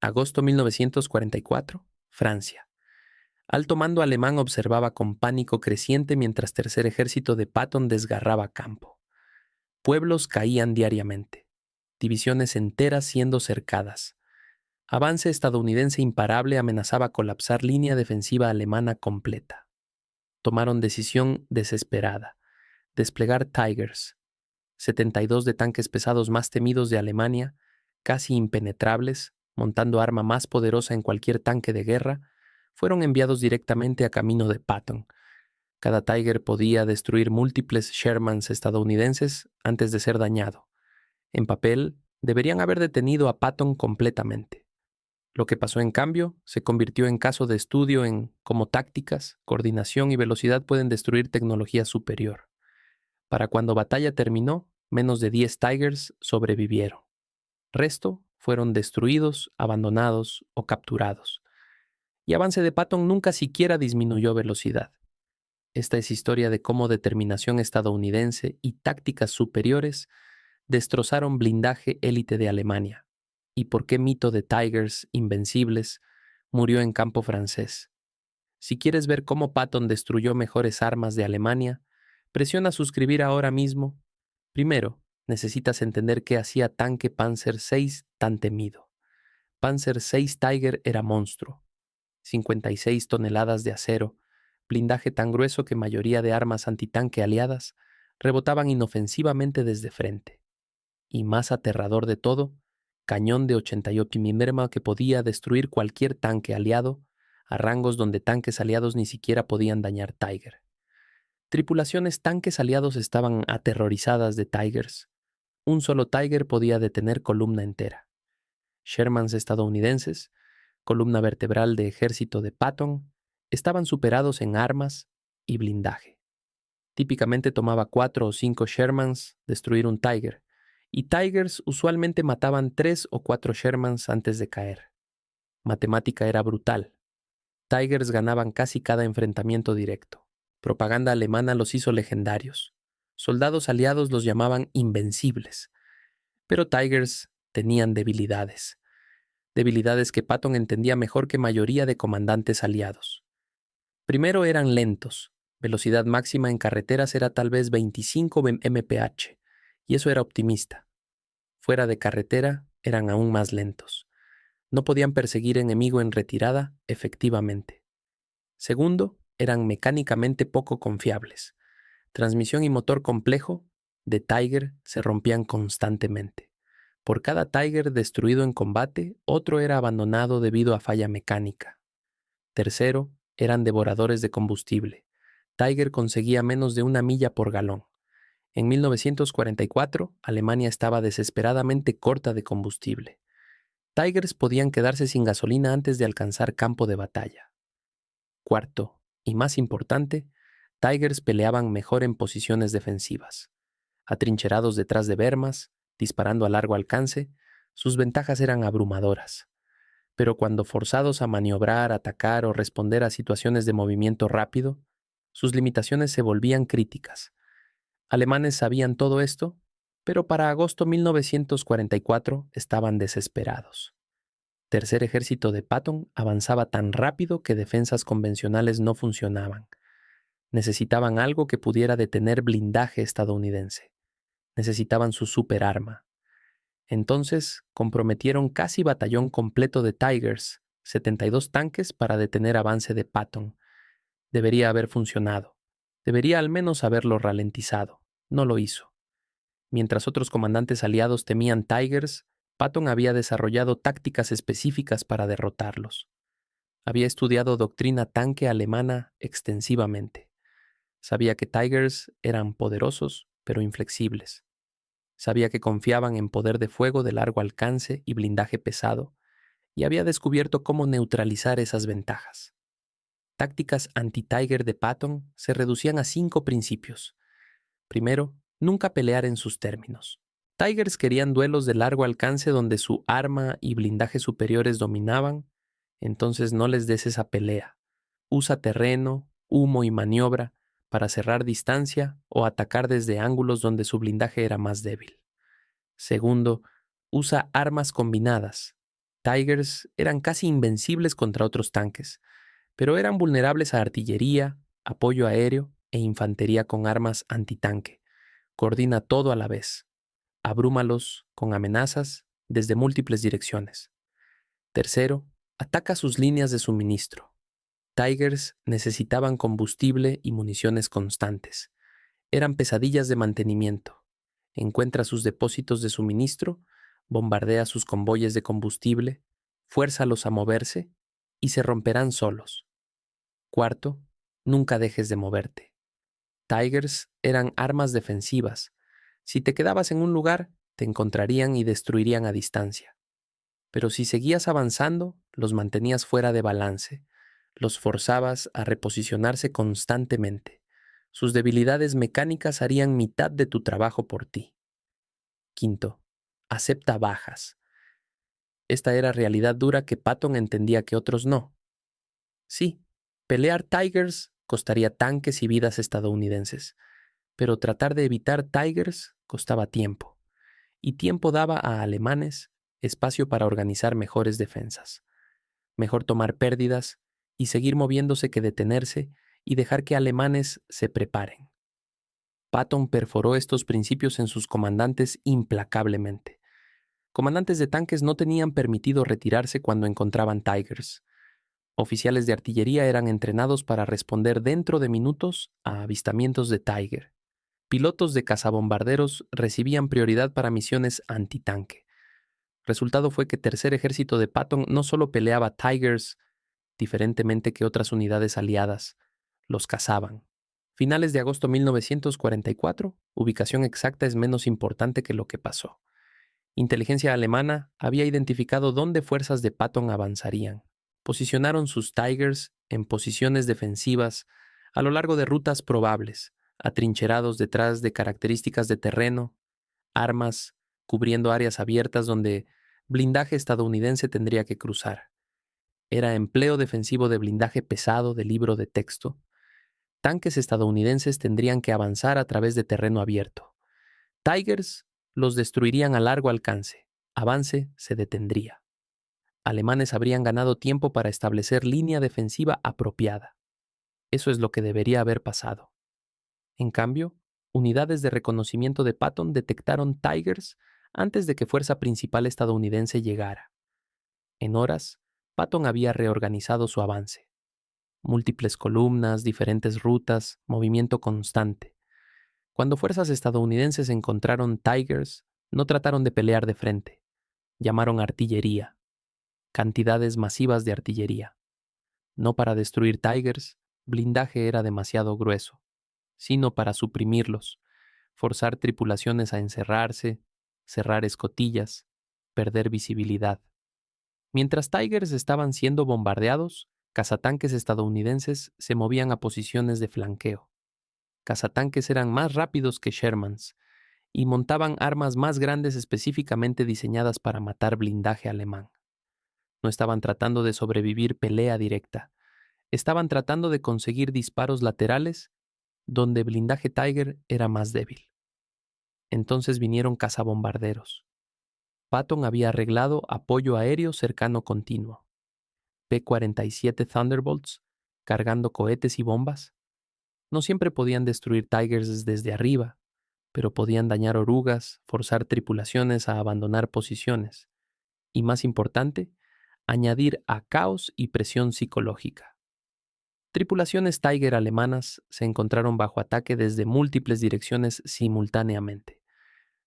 Agosto 1944, Francia. Alto mando alemán observaba con pánico creciente mientras Tercer Ejército de Patton desgarraba campo. Pueblos caían diariamente, divisiones enteras siendo cercadas. Avance estadounidense imparable amenazaba colapsar línea defensiva alemana completa. Tomaron decisión desesperada: desplegar Tigers, 72 de tanques pesados más temidos de Alemania, casi impenetrables, montando arma más poderosa en cualquier tanque de guerra, fueron enviados directamente a camino de Patton. Cada Tiger podía destruir múltiples Shermans estadounidenses antes de ser dañado. En papel, deberían haber detenido a Patton completamente. Lo que pasó, en cambio, se convirtió en caso de estudio en cómo tácticas, coordinación y velocidad pueden destruir tecnología superior. Para cuando batalla terminó, menos de 10 Tigers sobrevivieron. Resto fueron destruidos, abandonados o capturados. Y avance de Patton nunca siquiera disminuyó velocidad. Esta es historia de cómo determinación estadounidense y tácticas superiores destrozaron blindaje élite de Alemania, y por qué mito de Tigers invencibles murió en campo francés. Si quieres ver cómo Patton destruyó mejores armas de Alemania, presiona suscribir ahora mismo. Primero, necesitas entender qué hacía tanque Panzer VI tan temido. Panzer VI Tiger era monstruo. 56 toneladas de acero, blindaje tan grueso que mayoría de armas antitanque aliadas rebotaban inofensivamente desde frente. Y más aterrador de todo, cañón de 88 mm que podía destruir cualquier tanque aliado a rangos donde tanques aliados ni siquiera podían dañar Tiger. Tripulaciones tanques aliados estaban aterrorizadas de Tigers. Un solo Tiger podía detener columna entera. Shermans estadounidenses, columna vertebral de ejército de Patton, estaban superados en armas y blindaje. Típicamente tomaba 4 o 5 Shermans destruir un Tiger, y Tigers usualmente mataban 3 o 4 Shermans antes de caer. Matemática era brutal. Tigers ganaban casi cada enfrentamiento directo. Propaganda alemana los hizo legendarios. Soldados aliados los llamaban invencibles. Pero Tigers tenían debilidades. Debilidades que Patton entendía mejor que mayoría de comandantes aliados. Primero, eran lentos. Velocidad máxima en carreteras era tal vez 25 mph, y eso era optimista. Fuera de carretera, eran aún más lentos. No podían perseguir enemigo en retirada efectivamente. Segundo, eran mecánicamente poco confiables. Transmisión y motor complejo de Tiger se rompían constantemente. Por cada Tiger destruido en combate, otro era abandonado debido a falla mecánica. Tercero, eran devoradores de combustible. Tiger conseguía menos de 1 milla por galón. En 1944, Alemania estaba desesperadamente corta de combustible. Tigers podían quedarse sin gasolina antes de alcanzar campo de batalla. Cuarto, y más importante, Tigers peleaban mejor en posiciones defensivas. Atrincherados detrás de bermas, disparando a largo alcance, sus ventajas eran abrumadoras. Pero cuando forzados a maniobrar, atacar o responder a situaciones de movimiento rápido, sus limitaciones se volvían críticas. Alemanes sabían todo esto, pero para agosto 1944 estaban desesperados. Tercer Ejército de Patton avanzaba tan rápido que defensas convencionales no funcionaban. Necesitaban algo que pudiera detener blindaje estadounidense. Necesitaban su superarma. Entonces, comprometieron casi batallón completo de Tigers, 72 tanques para detener avance de Patton. Debería haber funcionado. Debería al menos haberlo ralentizado. No lo hizo. Mientras otros comandantes aliados temían Tigers, Patton había desarrollado tácticas específicas para derrotarlos. Había estudiado doctrina tanque alemana extensivamente. Sabía que Tigers eran poderosos, pero inflexibles. Sabía que confiaban en poder de fuego de largo alcance y blindaje pesado, y había descubierto cómo neutralizar esas ventajas. Tácticas anti-Tiger de Patton se reducían a 5 principios. Primero, nunca pelear en sus términos. Tigers querían duelos de largo alcance donde su arma y blindaje superiores dominaban, entonces no les des esa pelea. Usa terreno, humo y maniobra para cerrar distancia o atacar desde ángulos donde su blindaje era más débil. Segundo, usa armas combinadas. Tigers eran casi invencibles contra otros tanques, pero eran vulnerables a artillería, apoyo aéreo e infantería con armas antitanque. Coordina todo a la vez. Abrúmalos con amenazas desde múltiples direcciones. Tercero, ataca sus líneas de suministro. Tigers necesitaban combustible y municiones constantes. Eran pesadillas de mantenimiento. Encuentra sus depósitos de suministro, bombardea sus convoyes de combustible, fuérzalos a moverse y se romperán solos. Cuarto, nunca dejes de moverte. Tigers eran armas defensivas. Si te quedabas en un lugar, te encontrarían y destruirían a distancia. Pero si seguías avanzando, los mantenías fuera de balance, los forzabas a reposicionarse constantemente. Sus debilidades mecánicas harían mitad de tu trabajo por ti. Quinto, acepta bajas. Esta era realidad dura que Patton entendía que otros no. Sí, pelear Tigers costaría tanques y vidas estadounidenses, pero tratar de evitar Tigers costaba tiempo, y tiempo daba a alemanes espacio para organizar mejores defensas. Mejor tomar pérdidas y seguir moviéndose que detenerse y dejar que alemanes se preparen. Patton perforó estos principios en sus comandantes implacablemente. Comandantes de tanques no tenían permitido retirarse cuando encontraban Tigers. Oficiales de artillería eran entrenados para responder dentro de minutos a avistamientos de Tiger. Pilotos de cazabombarderos recibían prioridad para misiones antitanque. Resultado fue que Tercer Ejército de Patton no solo peleaba Tigers, diferentemente que otras unidades aliadas, los cazaban. Finales de agosto de 1944, ubicación exacta es menos importante que lo que pasó. Inteligencia alemana había identificado dónde fuerzas de Patton avanzarían. Posicionaron sus Tigers en posiciones defensivas a lo largo de rutas probables, atrincherados detrás de características de terreno, armas, cubriendo áreas abiertas donde blindaje estadounidense tendría que cruzar. Era empleo defensivo de blindaje pesado de libro de texto. Tanques estadounidenses tendrían que avanzar a través de terreno abierto. Tigers los destruirían a largo alcance. Avance se detendría. Alemanes habrían ganado tiempo para establecer línea defensiva apropiada. Eso es lo que debería haber pasado. En cambio, unidades de reconocimiento de Patton detectaron Tigers antes de que fuerza principal estadounidense llegara. En horas, Patton había reorganizado su avance. Múltiples columnas, diferentes rutas, movimiento constante. Cuando fuerzas estadounidenses encontraron Tigers, no trataron de pelear de frente. Llamaron artillería. Cantidades masivas de artillería. No para destruir Tigers, blindaje era demasiado grueso, sino para suprimirlos, forzar tripulaciones a encerrarse, cerrar escotillas, perder visibilidad. Mientras Tigers estaban siendo bombardeados, cazatanques estadounidenses se movían a posiciones de flanqueo. Cazatanques eran más rápidos que Shermans y montaban armas más grandes específicamente diseñadas para matar blindaje alemán. No estaban tratando de sobrevivir pelea directa. Estaban tratando de conseguir disparos laterales donde blindaje Tiger era más débil. Entonces vinieron cazabombarderos. Patton había arreglado apoyo aéreo cercano continuo. P-47 Thunderbolts, cargando cohetes y bombas. No siempre podían destruir Tigers desde arriba, pero podían dañar orugas, forzar tripulaciones a abandonar posiciones. Y más importante, añadir a caos y presión psicológica. Tripulaciones Tiger alemanas se encontraron bajo ataque desde múltiples direcciones simultáneamente.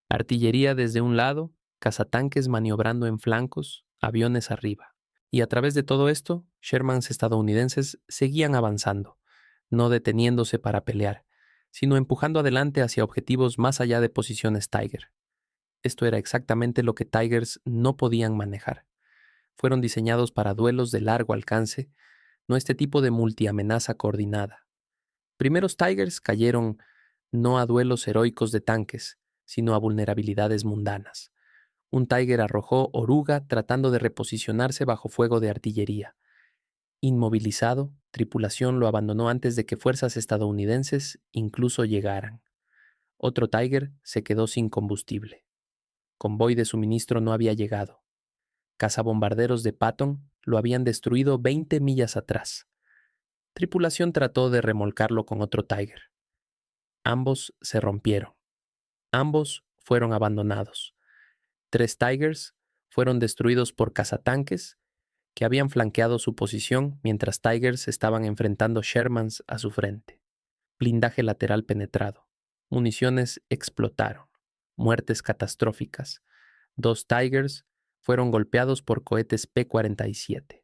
Artillería desde un lado, cazatanques maniobrando en flancos, aviones arriba. Y a través de todo esto, Shermans estadounidenses seguían avanzando, no deteniéndose para pelear, sino empujando adelante hacia objetivos más allá de posiciones Tiger. Esto era exactamente lo que Tigers no podían manejar. Fueron diseñados para duelos de largo alcance, no este tipo de multiamenaza coordinada. Primeros Tigers cayeron no a duelos heroicos de tanques, sino a vulnerabilidades mundanas. Un Tiger arrojó oruga tratando de reposicionarse bajo fuego de artillería. Inmovilizado, tripulación lo abandonó antes de que fuerzas estadounidenses incluso llegaran. Otro Tiger se quedó sin combustible. Convoy de suministro no había llegado. Cazabombarderos de Patton lo habían destruido 20 millas atrás. Tripulación trató de remolcarlo con otro Tiger. Ambos se rompieron. Ambos fueron abandonados. 3 Tigers fueron destruidos por cazatanques que habían flanqueado su posición mientras Tigers estaban enfrentando Shermans a su frente. Blindaje lateral penetrado. Municiones explotaron. Muertes catastróficas. 2 Tigers fueron golpeados por cohetes P-47.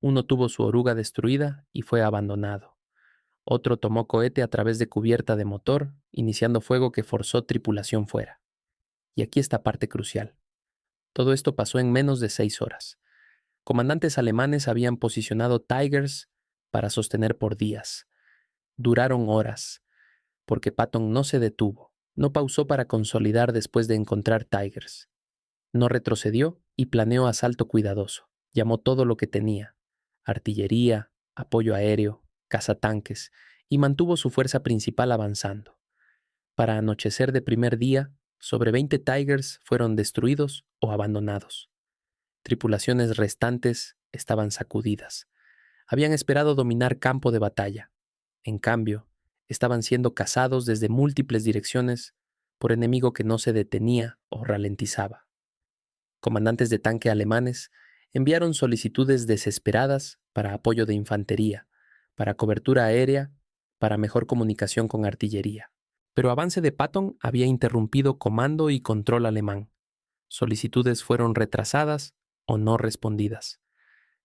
Uno tuvo su oruga destruida y fue abandonado. Otro tomó cohete a través de cubierta de motor, iniciando fuego que forzó tripulación fuera. Y aquí está parte crucial. Todo esto pasó en menos de 6 horas. Comandantes alemanes habían posicionado Tigers para sostener por días. Duraron horas, porque Patton no se detuvo, no pausó para consolidar después de encontrar Tigers. No retrocedió y planeó asalto cuidadoso. Llamó todo lo que tenía: artillería, apoyo aéreo, cazatanques, y mantuvo su fuerza principal avanzando. Para anochecer de primer día, sobre 20 Tigers fueron destruidos o abandonados. Tripulaciones restantes estaban sacudidas. Habían esperado dominar campo de batalla. En cambio, estaban siendo cazados desde múltiples direcciones por enemigo que no se detenía o ralentizaba. Comandantes de tanque alemanes enviaron solicitudes desesperadas para apoyo de infantería, para cobertura aérea, para mejor comunicación con artillería. Pero avance de Patton había interrumpido comando y control alemán. Solicitudes fueron retrasadas o no respondidas.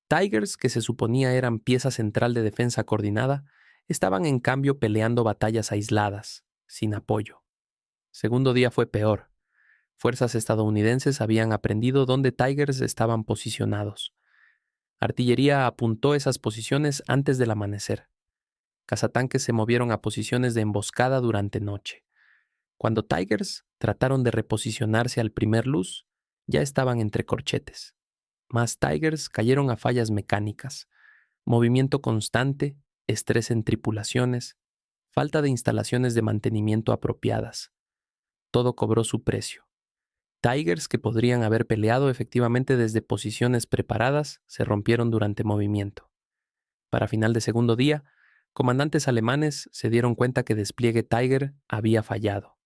Tigers, que se suponía eran pieza central de defensa coordinada, estaban en cambio peleando batallas aisladas, sin apoyo. Segundo día fue peor. Fuerzas estadounidenses habían aprendido dónde Tigers estaban posicionados. Artillería apuntó esas posiciones antes del amanecer. Cazatanques se movieron a posiciones de emboscada durante noche. Cuando Tigers trataron de reposicionarse al primer luz, ya estaban entre corchetes. Más Tigers cayeron a fallas mecánicas, movimiento constante, estrés en tripulaciones, falta de instalaciones de mantenimiento apropiadas. Todo cobró su precio. Tigers que podrían haber peleado efectivamente desde posiciones preparadas se rompieron durante movimiento. Para final de segundo día, comandantes alemanes se dieron cuenta que despliegue Tiger había fallado.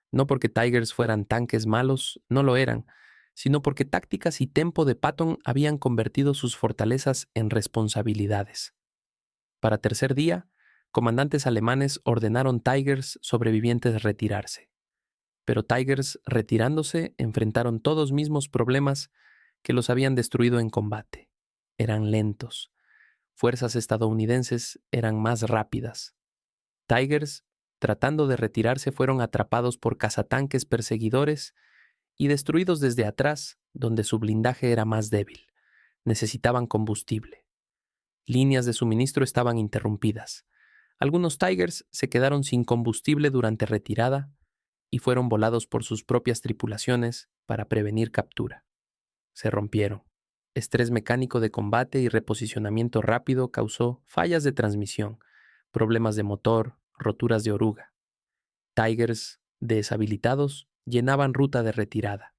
No porque Tigers fueran tanques malos, no lo eran, sino porque tácticas y tempo de Patton habían convertido sus fortalezas en responsabilidades. Para tercer día, comandantes alemanes ordenaron Tigers sobrevivientes retirarse. Pero Tigers retirándose enfrentaron todos mismos problemas que los habían destruido en combate. Eran lentos. Fuerzas estadounidenses eran más rápidas. Tigers, tratando de retirarse, fueron atrapados por cazatanques perseguidores y destruidos desde atrás, donde su blindaje era más débil. Necesitaban combustible. Líneas de suministro estaban interrumpidas. Algunos Tigers se quedaron sin combustible durante retirada y fueron volados por sus propias tripulaciones para prevenir captura. Se rompieron. Estrés mecánico de combate y reposicionamiento rápido causó fallas de transmisión, problemas de motor, roturas de oruga. Tigers, deshabilitados, llenaban ruta de retirada.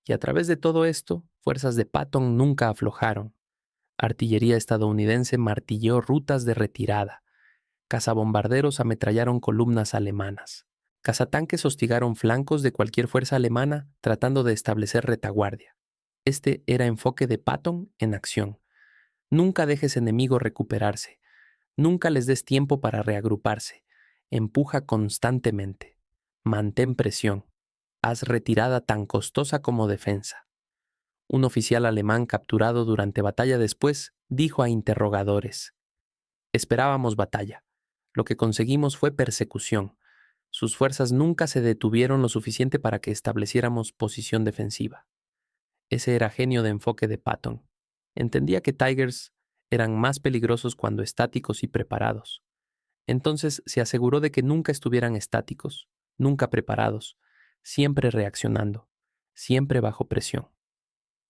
Y a través de todo esto, fuerzas de Patton nunca aflojaron. Artillería estadounidense martilló rutas de retirada. Cazabombarderos ametrallaron columnas alemanas. Cazatanques hostigaron flancos de cualquier fuerza alemana tratando de establecer retaguardia. Este era enfoque de Patton en acción. Nunca dejes enemigo recuperarse. Nunca les des tiempo para reagruparse. Empuja constantemente. Mantén presión. Haz retirada tan costosa como defensa. Un oficial alemán capturado durante batalla después dijo a interrogadores: esperábamos batalla. Lo que conseguimos fue persecución. Sus fuerzas nunca se detuvieron lo suficiente para que estableciéramos posición defensiva. Ese era genio de enfoque de Patton. Entendía que Tigers eran más peligrosos cuando estáticos y preparados. Entonces se aseguró de que nunca estuvieran estáticos, nunca preparados, siempre reaccionando, siempre bajo presión.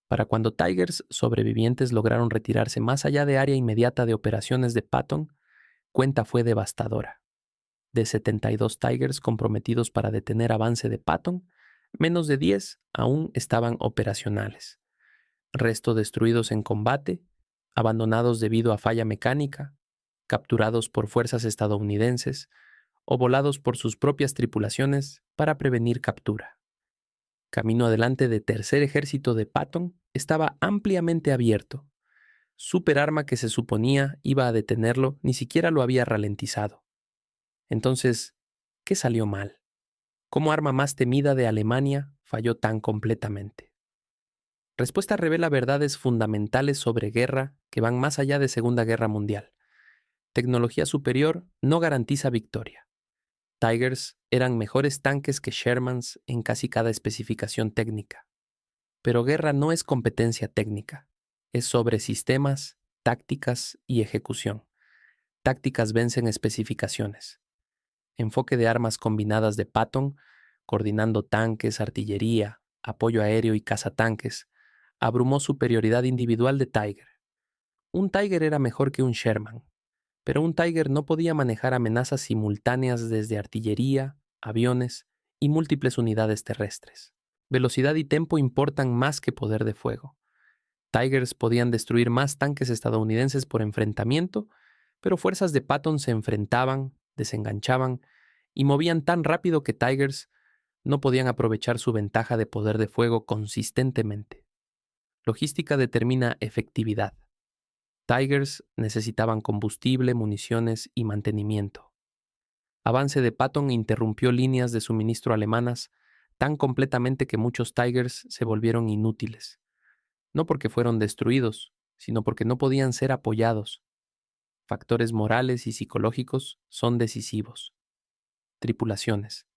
Para cuando Tigers sobrevivientes lograron retirarse más allá de área inmediata de operaciones de Patton, cuenta fue devastadora. De 72 Tigers comprometidos para detener avance de Patton, menos de 10 aún estaban operacionales. resto destruidos en combate, abandonados debido a falla mecánica, capturados por fuerzas estadounidenses o volados por sus propias tripulaciones para prevenir captura. Camino adelante de Tercer Ejército de Patton estaba ampliamente abierto. Superarma que se suponía iba a detenerlo ni siquiera lo había ralentizado. Entonces, ¿qué salió mal? ¿Cómo arma más temida de Alemania falló tan completamente? Respuesta revela verdades fundamentales sobre guerra que van más allá de Segunda Guerra Mundial. Tecnología superior no garantiza victoria. Tigers eran mejores tanques que Shermans en casi cada especificación técnica. Pero guerra no es competencia técnica. Es sobre sistemas, tácticas y ejecución. Tácticas vencen especificaciones. Enfoque de armas combinadas de Patton, coordinando tanques, artillería, apoyo aéreo y cazatanques, abrumó superioridad individual de Tiger. Un Tiger era mejor que un Sherman, pero un Tiger no podía manejar amenazas simultáneas desde artillería, aviones y múltiples unidades terrestres. Velocidad y tempo importan más que poder de fuego. Tigers podían destruir más tanques estadounidenses por enfrentamiento, pero fuerzas de Patton se enfrentaban, desenganchaban y movían tan rápido que Tigers no podían aprovechar su ventaja de poder de fuego consistentemente. Logística determina efectividad. Tigers necesitaban combustible, municiones y mantenimiento. Avance de Patton interrumpió líneas de suministro alemanas tan completamente que muchos Tigers se volvieron inútiles. No porque fueron destruidos, sino porque no podían ser apoyados. Factores morales y psicológicos son decisivos. Tripulaciones.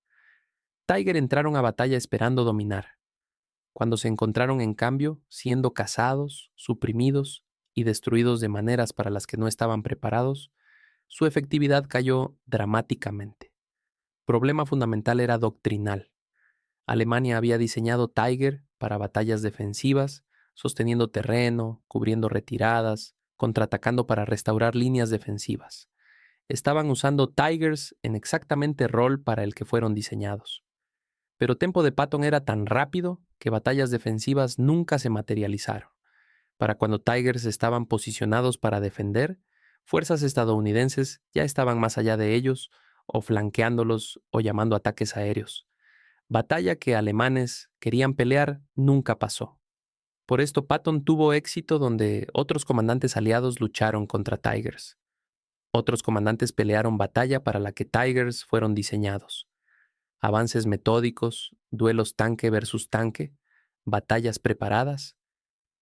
Tiger entraron a batalla esperando dominar. Cuando se encontraron, en cambio, siendo cazados, suprimidos y destruidos de maneras para las que no estaban preparados, su efectividad cayó dramáticamente. Problema fundamental era doctrinal. Alemania había diseñado Tiger para batallas defensivas, sosteniendo terreno, cubriendo retiradas, contraatacando para restaurar líneas defensivas. Estaban usando Tigers en exactamente el rol para el que fueron diseñados. Pero Tempo de Patton era tan rápido que batallas defensivas nunca se materializaron. Para cuando Tigers estaban posicionados para defender, fuerzas estadounidenses ya estaban más allá de ellos, o flanqueándolos o llamando ataques aéreos. Batalla que alemanes querían pelear nunca pasó. Por esto Patton tuvo éxito donde otros comandantes aliados lucharon contra Tigers. Otros comandantes pelearon batalla para la que Tigers fueron diseñados. Avances metódicos, duelos tanque versus tanque, batallas preparadas.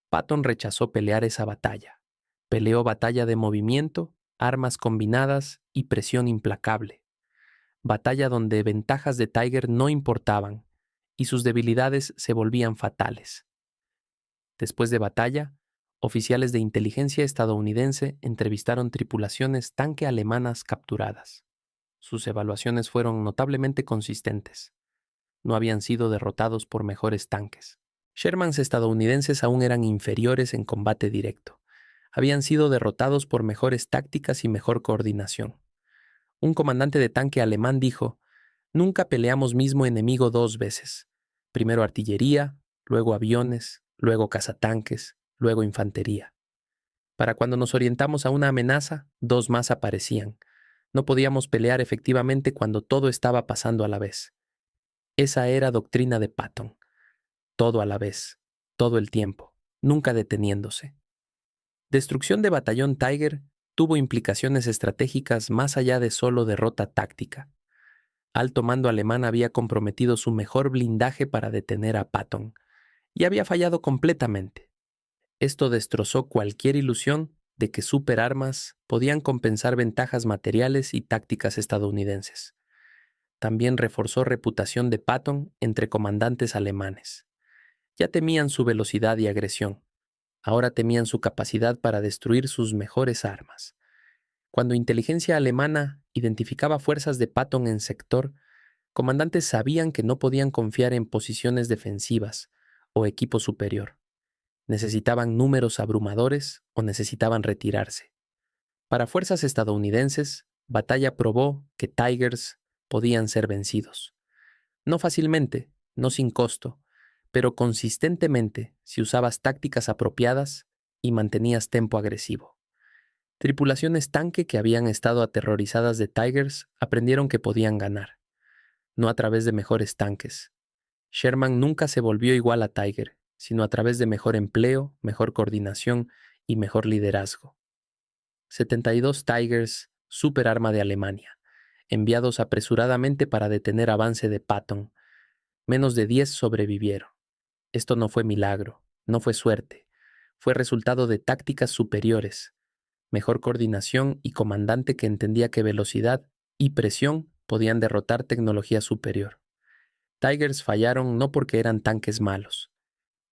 Patton rechazó pelear esa batalla. Peleó batalla de movimiento, armas combinadas y presión implacable. Batalla donde ventajas de Tiger no importaban y sus debilidades se volvían fatales. Después de batalla, oficiales de inteligencia estadounidense entrevistaron tripulaciones tanque alemanas capturadas. Sus evaluaciones fueron notablemente consistentes. No habían sido derrotados por mejores tanques. Shermans estadounidenses aún eran inferiores en combate directo. Habían sido derrotados por mejores tácticas y mejor coordinación. Un comandante de tanque alemán dijo: "Nunca peleamos mismo enemigo 2 veces. Primero artillería, luego aviones, luego cazatanques, luego infantería. Para cuando nos orientamos a una amenaza, 2 más aparecían. No podíamos pelear efectivamente cuando todo estaba pasando a la vez". Esa era doctrina de Patton. Todo a la vez, todo el tiempo, nunca deteniéndose. Destrucción de Batallón Tiger tuvo implicaciones estratégicas más allá de solo derrota táctica. Alto mando alemán había comprometido su mejor blindaje para detener a Patton y había fallado completamente. Esto destrozó cualquier ilusión de que superarmas podían compensar ventajas materiales y tácticas estadounidenses. También reforzó reputación de Patton entre comandantes alemanes. Ya temían su velocidad y agresión. Ahora temían su capacidad para destruir sus mejores armas. Cuando inteligencia alemana identificaba fuerzas de Patton en sector, comandantes sabían que no podían confiar en posiciones defensivas o equipo superior. Necesitaban números abrumadores o necesitaban retirarse. Para fuerzas estadounidenses, batalla probó que Tigers podían ser vencidos. No fácilmente, no sin costo, pero consistentemente si usabas tácticas apropiadas y mantenías tempo agresivo. Tripulaciones tanque que habían estado aterrorizadas de Tigers aprendieron que podían ganar, no a través de mejores tanques. Sherman nunca se volvió igual a Tiger, sino a través de mejor empleo, mejor coordinación y mejor liderazgo. 72 Tigers, superarma de Alemania, enviados apresuradamente para detener avance de Patton. Menos de 10 sobrevivieron. Esto no fue milagro, no fue suerte, fue resultado de tácticas superiores, mejor coordinación y comandante que entendía que velocidad y presión podían derrotar tecnología superior. Tigers fallaron no porque eran tanques malos,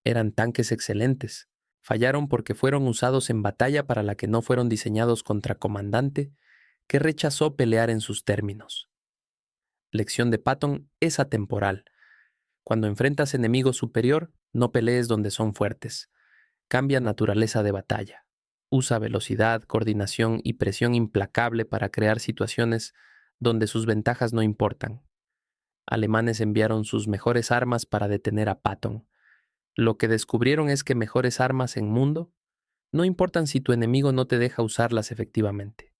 eran tanques excelentes. Fallaron porque fueron usados en batalla para la que no fueron diseñados contra comandante que rechazó pelear en sus términos. Lección de Patton es atemporal. Cuando enfrentas enemigo superior, no pelees donde son fuertes. Cambia naturaleza de batalla. Usa velocidad, coordinación y presión implacable para crear situaciones donde sus ventajas no importan. Alemanes enviaron sus mejores armas para detener a Patton. Lo que descubrieron es que mejores armas en mundo no importan si tu enemigo no te deja usarlas efectivamente.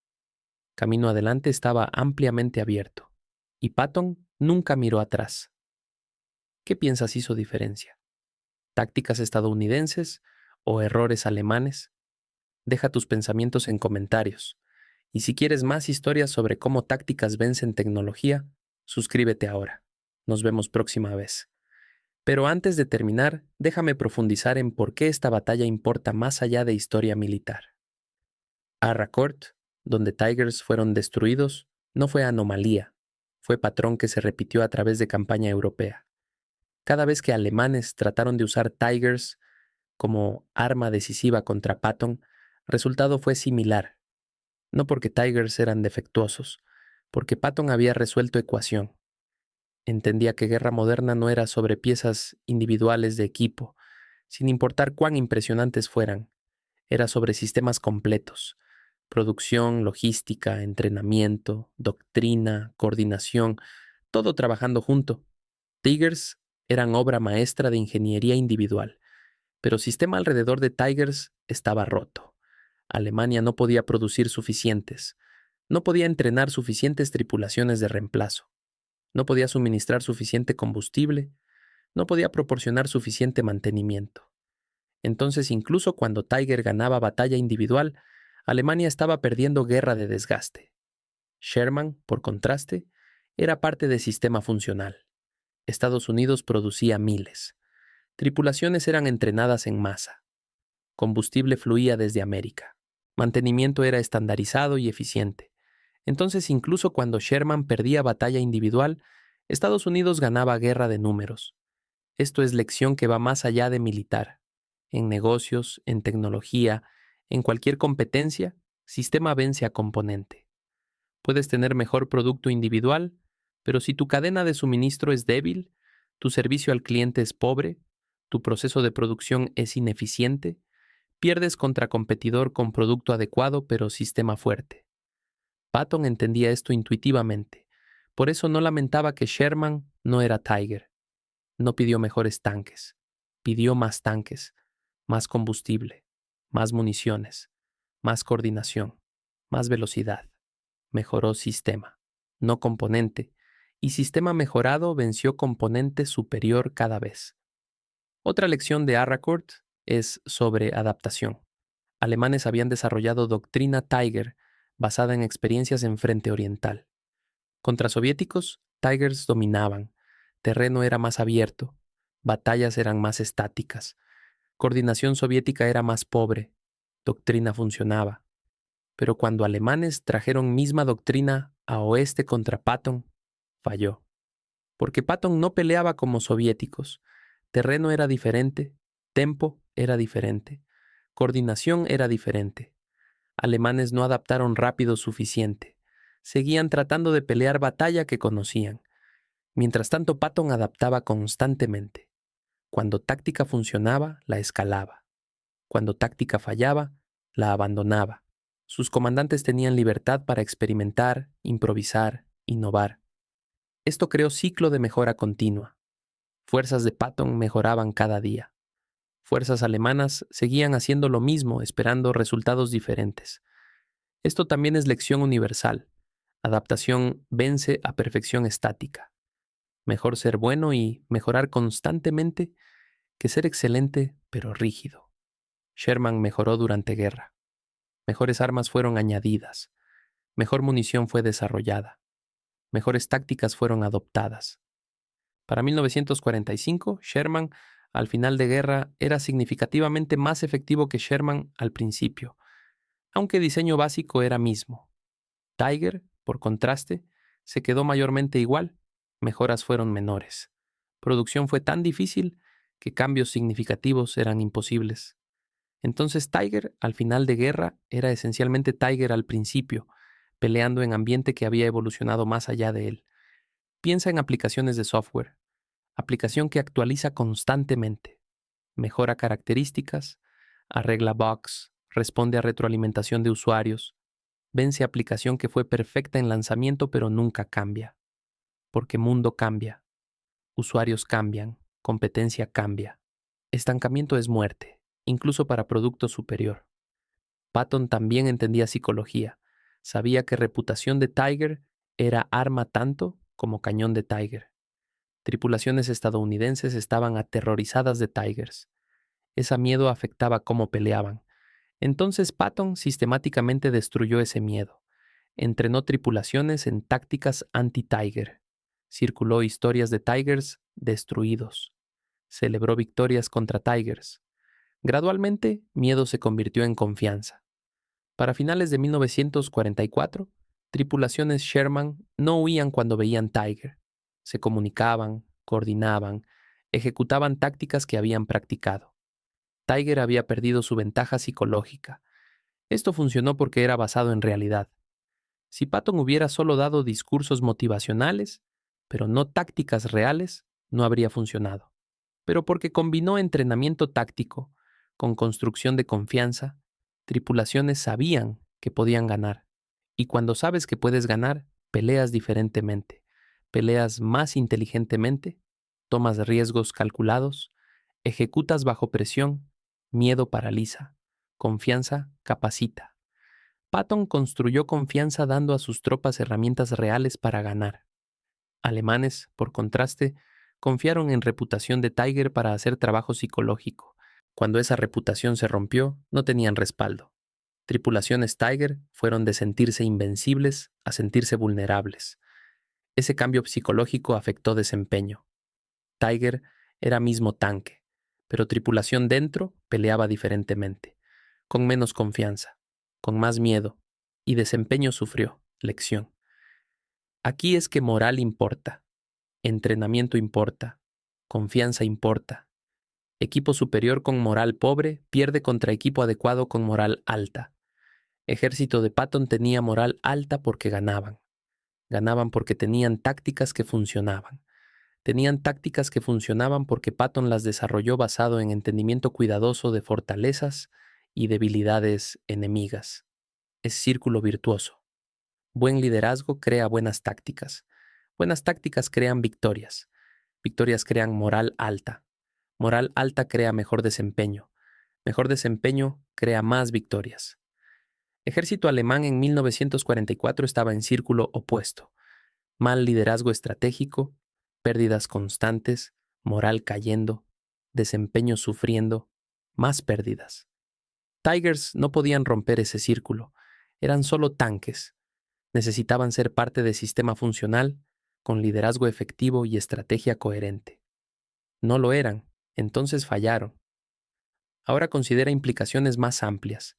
Camino adelante estaba ampliamente abierto, y Patton nunca miró atrás. ¿Qué piensas hizo diferencia? ¿Tácticas estadounidenses o errores alemanes? Deja tus pensamientos en comentarios. Y si quieres más historias sobre cómo tácticas vencen tecnología, suscríbete ahora. Nos vemos próxima vez. Pero antes de terminar, déjame profundizar en por qué esta batalla importa más allá de historia militar. Arracourt, donde Tigers fueron destruidos, no fue anomalía, fue patrón que se repitió a través de campaña europea. Cada vez que alemanes trataron de usar Tigers como arma decisiva contra Patton, el resultado fue similar. No porque Tigers eran defectuosos, porque Patton había resuelto ecuación. Entendía que guerra moderna no era sobre piezas individuales de equipo, sin importar cuán impresionantes fueran. Era sobre sistemas completos: producción, logística, entrenamiento, doctrina, coordinación, todo trabajando junto. Tigers eran obra maestra de ingeniería individual, pero el sistema alrededor de Tigers estaba roto. Alemania no podía producir suficientes, no podía entrenar suficientes tripulaciones de reemplazo, no podía suministrar suficiente combustible, no podía proporcionar suficiente mantenimiento. Entonces, incluso cuando Tiger ganaba batalla individual, Alemania estaba perdiendo guerra de desgaste. Sherman, por contraste, era parte del sistema funcional. Estados Unidos producía miles. Tripulaciones eran entrenadas en masa. Combustible fluía desde América. Mantenimiento era estandarizado y eficiente. Entonces, incluso cuando Sherman perdía batalla individual, Estados Unidos ganaba guerra de números. Esto es lección que va más allá de militar. En negocios, en tecnología, en cualquier competencia, sistema vence a componente. Puedes tener mejor producto individual, pero si tu cadena de suministro es débil, tu servicio al cliente es pobre, tu proceso de producción es ineficiente, pierdes contra competidor con producto adecuado pero sistema fuerte. Patton entendía esto intuitivamente. Por eso no lamentaba que Sherman no era Tiger. No pidió mejores tanques, pidió más tanques, más combustible, más municiones, más coordinación, más velocidad. Mejoró sistema, no componente, y sistema mejorado venció componente superior cada vez. Otra lección de Arracourt es sobre adaptación. Alemanes habían desarrollado doctrina Tiger basada en experiencias en frente oriental. Contra soviéticos, Tigers dominaban, terreno era más abierto, batallas eran más estáticas, coordinación soviética era más pobre, doctrina funcionaba. Pero cuando alemanes trajeron misma doctrina a oeste contra Patton, falló. Porque Patton no peleaba como soviéticos. Terreno era diferente, tempo era diferente, coordinación era diferente. Alemanes no adaptaron rápido suficiente. Seguían tratando de pelear batalla que conocían. Mientras tanto, Patton adaptaba constantemente. Cuando táctica funcionaba, la escalaba. Cuando táctica fallaba, la abandonaba. Sus comandantes tenían libertad para experimentar, improvisar, innovar. Esto creó ciclo de mejora continua. Fuerzas de Patton mejoraban cada día. Fuerzas alemanas seguían haciendo lo mismo, esperando resultados diferentes. Esto también es lección universal. Adaptación vence a perfección estática. Mejor ser bueno y mejorar constantemente que ser excelente pero rígido. Sherman mejoró durante guerra. Mejores armas fueron añadidas. Mejor munición fue desarrollada. Mejores tácticas fueron adoptadas. Para 1945, Sherman, al final de guerra, era significativamente más efectivo que Sherman al principio, aunque el diseño básico era mismo. Tiger, por contraste, se quedó mayormente igual. Mejoras fueron menores. Producción fue tan difícil que cambios significativos eran imposibles. Entonces Tiger, al final de guerra, era esencialmente Tiger al principio, peleando en ambiente que había evolucionado más allá de él. Piensa en aplicaciones de software. Aplicación que actualiza constantemente. Mejora características, arregla bugs, responde a retroalimentación de usuarios. Vence aplicación que fue perfecta en lanzamiento pero nunca cambia. Porque mundo cambia. Usuarios cambian. Competencia cambia. Estancamiento es muerte, incluso para producto superior. Patton también entendía psicología. Sabía que reputación de Tiger era arma tanto como cañón de Tiger. Tripulaciones estadounidenses estaban aterrorizadas de Tigers. Ese miedo afectaba cómo peleaban. Entonces Patton sistemáticamente destruyó ese miedo. Entrenó tripulaciones en tácticas anti-Tiger. Circuló historias de Tigers destruidos. Celebró victorias contra Tigers. Gradualmente, miedo se convirtió en confianza. Para finales de 1944, tripulaciones Sherman no huían cuando veían Tiger. Se comunicaban, coordinaban, ejecutaban tácticas que habían practicado. Tiger había perdido su ventaja psicológica. Esto funcionó porque era basado en realidad. Si Patton hubiera solo dado discursos motivacionales, pero no tácticas reales, no habría funcionado. Pero porque combinó entrenamiento táctico con construcción de confianza, tripulaciones sabían que podían ganar. Y cuando sabes que puedes ganar, peleas diferentemente, peleas más inteligentemente, tomas riesgos calculados, ejecutas bajo presión, miedo paraliza, confianza capacita. Patton construyó confianza dando a sus tropas herramientas reales para ganar. Alemanes, por contraste, confiaron en reputación de Tiger para hacer trabajo psicológico. Cuando esa reputación se rompió, no tenían respaldo. Tripulaciones Tiger fueron de sentirse invencibles a sentirse vulnerables. Ese cambio psicológico afectó desempeño. Tiger era mismo tanque, pero tripulación dentro peleaba diferentemente, con menos confianza, con más miedo, y desempeño sufrió, lección. Aquí es que moral importa, entrenamiento importa, confianza importa. Equipo superior con moral pobre pierde contra equipo adecuado con moral alta. Ejército de Patton tenía moral alta porque ganaban. Ganaban porque tenían tácticas que funcionaban. Tenían tácticas que funcionaban porque Patton las desarrolló basado en entendimiento cuidadoso de fortalezas y debilidades enemigas. Es círculo virtuoso. Buen liderazgo crea buenas tácticas. Buenas tácticas crean victorias. Victorias crean moral alta. Moral alta crea mejor desempeño. Mejor desempeño crea más victorias. Ejército alemán en 1944 estaba en círculo opuesto. Mal liderazgo estratégico, pérdidas constantes, moral cayendo, desempeño sufriendo, más pérdidas. Tigers no podían romper ese círculo. Eran solo tanques. Necesitaban ser parte del sistema funcional, con liderazgo efectivo y estrategia coherente. No lo eran, entonces fallaron. Ahora considera implicaciones más amplias.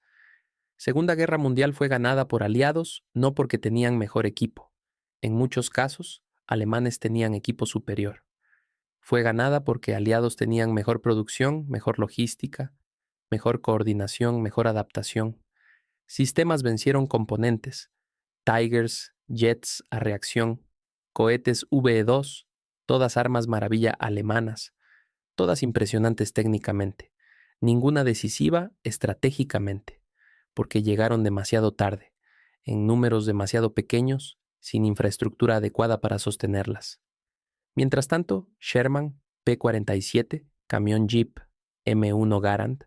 Segunda Guerra Mundial fue ganada por aliados no porque tenían mejor equipo. En muchos casos, alemanes tenían equipo superior. Fue ganada porque aliados tenían mejor producción, mejor logística, mejor coordinación, mejor adaptación. Sistemas vencieron componentes. Tigers, jets a reacción, cohetes VE-2, todas armas maravilla alemanas, todas impresionantes técnicamente, ninguna decisiva estratégicamente, porque llegaron demasiado tarde, en números demasiado pequeños, sin infraestructura adecuada para sostenerlas. Mientras tanto, Sherman, P-47, camión Jeep M1 Garand,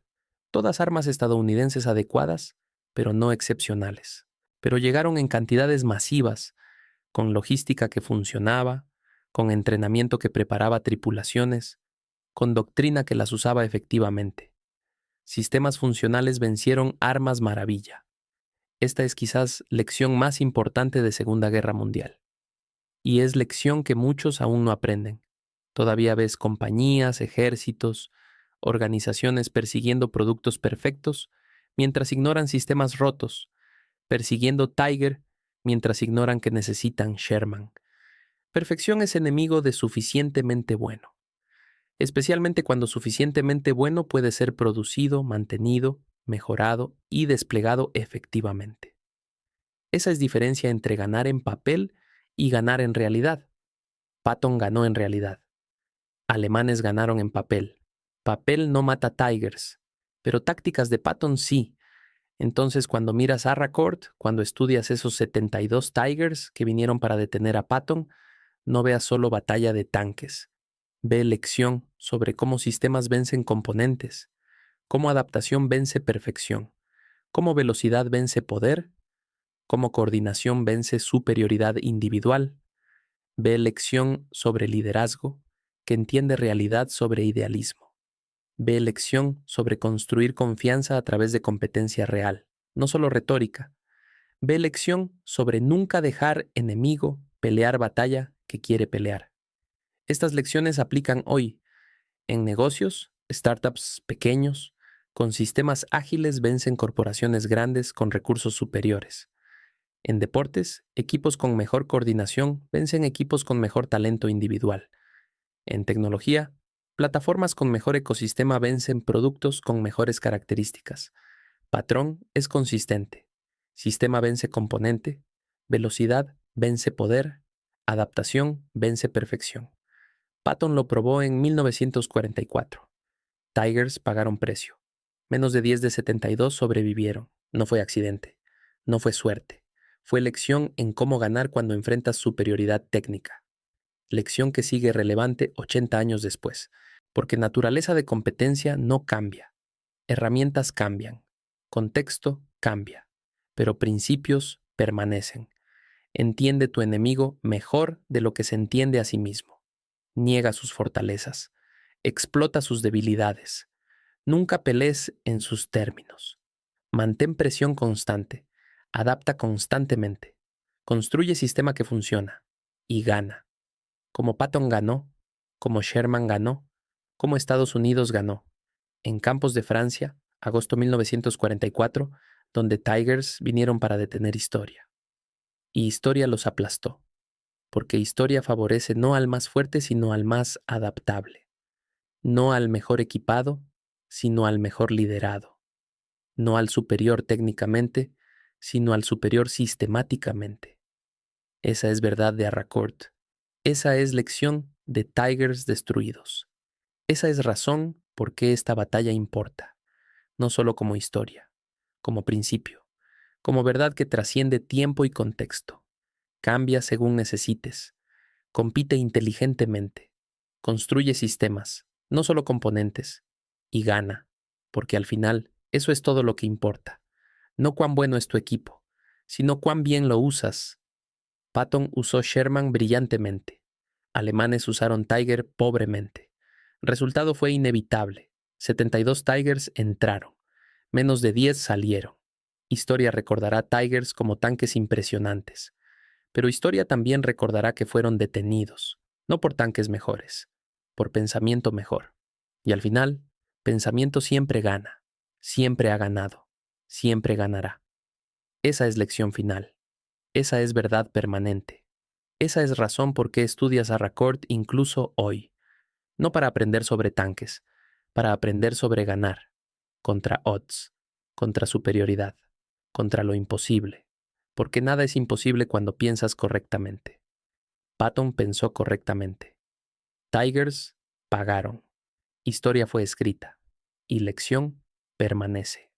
todas armas estadounidenses adecuadas, pero no excepcionales. Pero llegaron en cantidades masivas, con logística que funcionaba, con entrenamiento que preparaba tripulaciones, con doctrina que las usaba efectivamente. Sistemas funcionales vencieron armas maravilla. Esta es quizás lección más importante de Segunda Guerra Mundial. Y es lección que muchos aún no aprenden. Todavía ves compañías, ejércitos, organizaciones persiguiendo productos perfectos mientras ignoran sistemas rotos, persiguiendo Tiger mientras ignoran que necesitan Sherman. Perfección es enemigo de suficientemente bueno, especialmente cuando suficientemente bueno puede ser producido, mantenido, mejorado y desplegado efectivamente. Esa es diferencia entre ganar en papel y ganar en realidad. Patton ganó en realidad. Alemanes ganaron en papel. Papel no mata Tigers, pero tácticas de Patton sí. Entonces, cuando miras a Harcourt, cuando estudias esos 72 Tigers que vinieron para detener a Patton, no veas solo batalla de tanques. Ve lección sobre cómo sistemas vencen componentes, cómo adaptación vence perfección, cómo velocidad vence poder, cómo coordinación vence superioridad individual. Ve lección sobre liderazgo, que entiende realidad sobre idealismo. Ve lección sobre construir confianza a través de competencia real, no solo retórica. Ve lección sobre nunca dejar enemigo pelear batalla que quiere pelear. Estas lecciones aplican hoy en negocios, startups pequeños, con sistemas ágiles vencen corporaciones grandes con recursos superiores. En deportes, equipos con mejor coordinación vencen equipos con mejor talento individual. En tecnología, plataformas con mejor ecosistema vencen productos con mejores características. Patrón es consistente. Sistema vence componente. Velocidad vence poder. Adaptación vence perfección. Patton lo probó en 1944. Tigers pagaron precio. Menos de 10 de 72 sobrevivieron. No fue accidente. No fue suerte. Fue lección en cómo ganar cuando enfrentas superioridad técnica. Lección que sigue relevante 80 años después, porque naturaleza de competencia no cambia. Herramientas cambian. Contexto cambia. Pero principios permanecen. Entiende tu enemigo mejor de lo que se entiende a sí mismo. Niega sus fortalezas. Explota sus debilidades. Nunca pelees en sus términos. Mantén presión constante. Adapta constantemente. Construye sistema que funciona. Y gana. Como Patton ganó, como Sherman ganó, como Estados Unidos ganó. En campos de Francia, agosto 1944, donde Tigers vinieron para detener historia. Y historia los aplastó, porque historia favorece no al más fuerte, sino al más adaptable. No al mejor equipado, sino al mejor liderado. No al superior técnicamente, sino al superior sistemáticamente. Esa es verdad de Harcourt. Esa es lección de Tigers destruidos. Esa es razón por qué esta batalla importa, no solo como historia, como principio, como verdad que trasciende tiempo y contexto. Cambia según necesites. Compite inteligentemente. Construye sistemas, no solo componentes, y gana, porque al final eso es todo lo que importa. No cuán bueno es tu equipo, sino cuán bien lo usas. Patton usó Sherman brillantemente. Alemanes usaron Tiger pobremente. Resultado fue inevitable. 72 Tigers entraron. Menos de 10 salieron. Historia recordará Tigers como tanques impresionantes. Pero historia también recordará que fueron detenidos, no por tanques mejores, por pensamiento mejor. Y al final, pensamiento siempre gana, siempre ha ganado, siempre ganará. Esa es lección final. Esa es verdad permanente. Esa es razón por qué estudias a Harcourt incluso hoy. No para aprender sobre tanques, para aprender sobre ganar, contra odds, contra superioridad, contra lo imposible, porque nada es imposible cuando piensas correctamente. Patton pensó correctamente. Tigers pagaron. Historia fue escrita. Y lección permanece.